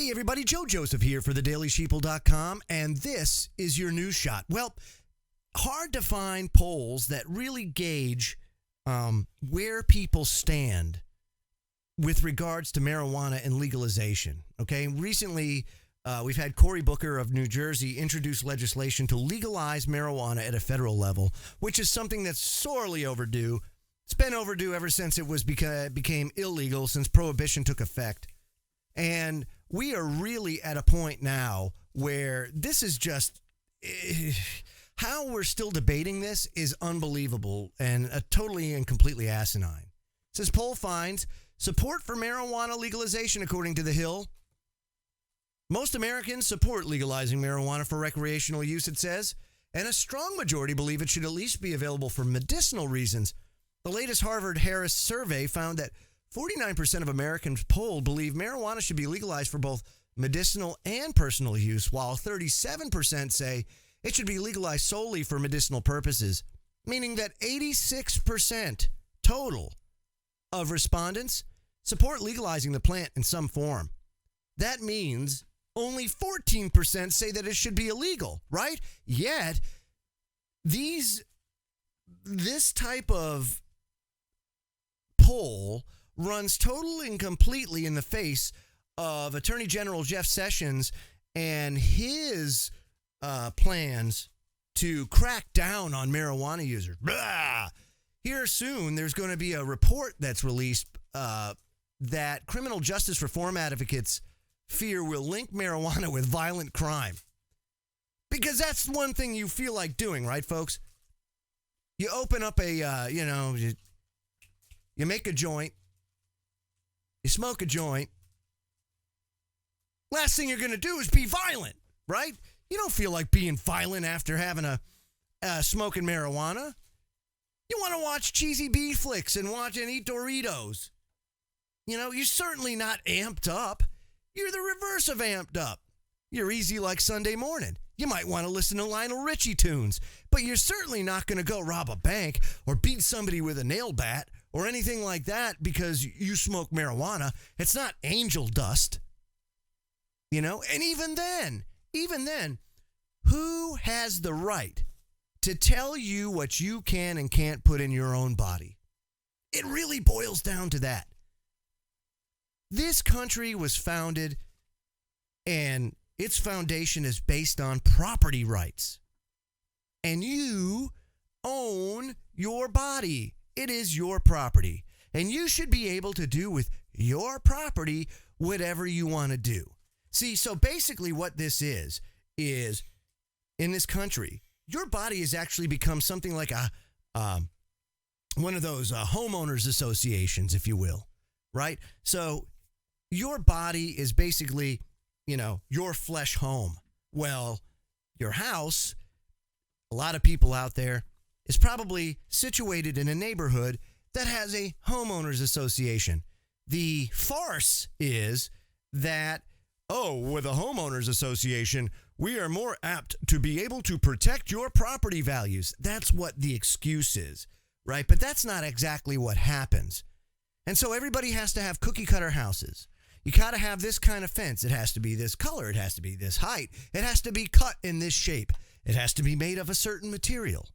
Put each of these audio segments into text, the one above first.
Hey everybody, Joe Joseph here for thedailysheeple.com, and this is your news shot. Well, hard to find polls that really gauge where people stand with regards to marijuana and legalization. Okay, recently we've had Cory Booker of New Jersey introduce legislation to legalize marijuana at a federal level, which is something that's sorely overdue. It's been overdue ever since it became illegal, since prohibition took effect. And we are really at a point now where this is just, how we're still debating this is unbelievable and totally and completely asinine. It says poll finds support for marijuana legalization, according to The Hill. Most Americans support legalizing marijuana for recreational use, it says, and a strong majority believe it should at least be available for medicinal reasons. The latest Harvard-Harris survey found that 49% of Americans polled believe marijuana should be legalized for both medicinal and personal use, while 37% say it should be legalized solely for medicinal purposes, meaning that 86% total of respondents support legalizing the plant in some form. That means only 14% say that it should be illegal, right? Yet, this type of poll runs totally and completely in the face of Attorney General Jeff Sessions and his plans to crack down on marijuana users. Blah! Here soon, there's going to be a report that's released that criminal justice reform advocates fear will link marijuana with violent crime. Because that's one thing you feel like doing, right, folks? You open up you make a joint. You smoke a joint. Last thing you're going to do is be violent, right? You don't feel like being violent after having smoking marijuana. You want to watch cheesy B flicks and eat Doritos. You're certainly not amped up. You're the reverse of amped up. You're easy like Sunday morning. You might want to listen to Lionel Richie tunes, but you're certainly not going to go rob a bank or beat somebody with a nail bat or anything like that because you smoke marijuana. It's not angel dust. And even then, who has the right to tell you what you can and can't put in your own body? It really boils down to that. This country was founded, and its foundation is based on property rights. And you own your body. It is your property. And you should be able to do with your property whatever you want to do. See, so basically what this is in this country, your body has actually become something like one of those homeowners associations, if you will, right? So your body is basically, your flesh home. Well, your house, a lot of people out there, is probably situated in a neighborhood that has a homeowners association. The farce is that, with a homeowners association, we are more apt to be able to protect your property values. That's what the excuse is, right? But that's not exactly what happens. And so everybody has to have cookie cutter houses. You got to have this kind of fence. It has to be this color. It has to be this height. It has to be cut in this shape. It has to be made of a certain material.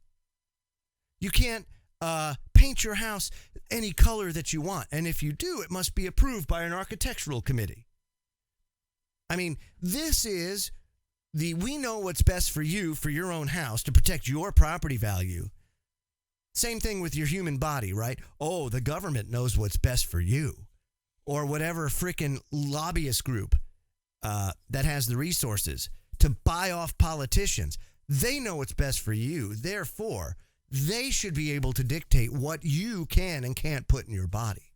You can't paint your house any color that you want. And if you do, it must be approved by an architectural committee. I mean, this is we know what's best for you, for your own house, to protect your property value. Same thing with your human body, right? The government knows what's best for you. Or whatever freaking lobbyist group that has the resources to buy off politicians. They know what's best for you. Therefore, they should be able to dictate what you can and can't put in your body.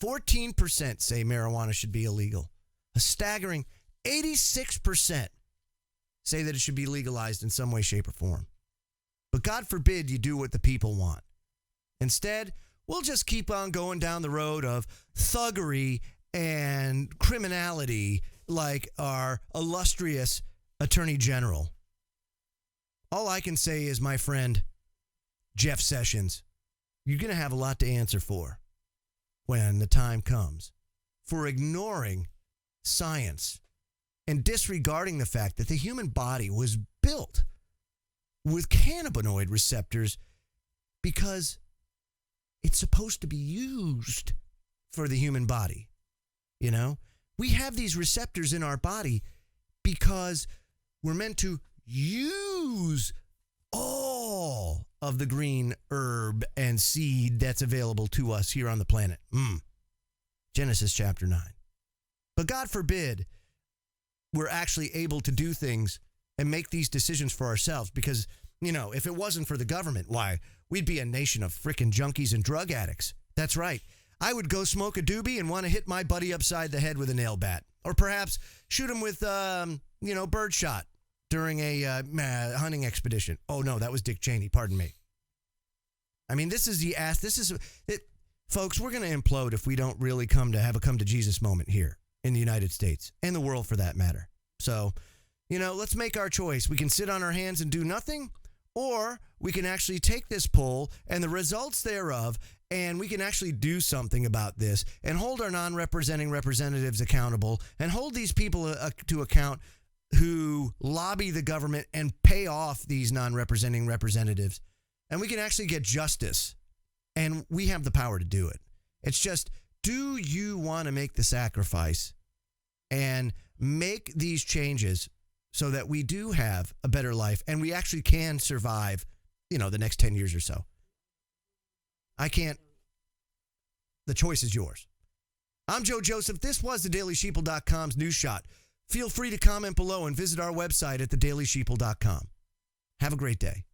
14% say marijuana should be illegal. A staggering 86% say that it should be legalized in some way, shape, or form. But God forbid you do what the people want. Instead, we'll just keep on going down the road of thuggery and criminality like our illustrious Attorney General. All I can say is, my friend, Jeff Sessions, you're going to have a lot to answer for when the time comes for ignoring science and disregarding the fact that the human body was built with cannabinoid receptors because it's supposed to be used for the human body. You know, we have these receptors in our body because we're meant to use all of the green herb and seed that's available to us here on the planet. Genesis chapter 9. But God forbid we're actually able to do things and make these decisions for ourselves because, you know, if it wasn't for the government, why, we'd be a nation of frickin' junkies and drug addicts. That's right. I would go smoke a doobie and want to hit my buddy upside the head with a nail bat. Or perhaps shoot him with, birdshot during a hunting expedition. Oh, no, that was Dick Cheney. Pardon me. I mean, this is folks, we're going to implode if we don't really have a come to Jesus moment here in the United States and the world for that matter. So, let's make our choice. We can sit on our hands and do nothing, or we can actually take this poll and the results thereof, and we can actually do something about this and hold our non-representing representatives accountable and hold these people to account who lobby the government and pay off these non-representing representatives. And we can actually get justice. And we have the power to do it. It's just, do you want to make the sacrifice and make these changes so that we do have a better life and we actually can survive, the next 10 years or so? I can't. The choice is yours. I'm Joe Joseph. This was thedailysheeple.com's News Shot. Feel free to comment below and visit our website at thedailysheeple.com. Have a great day.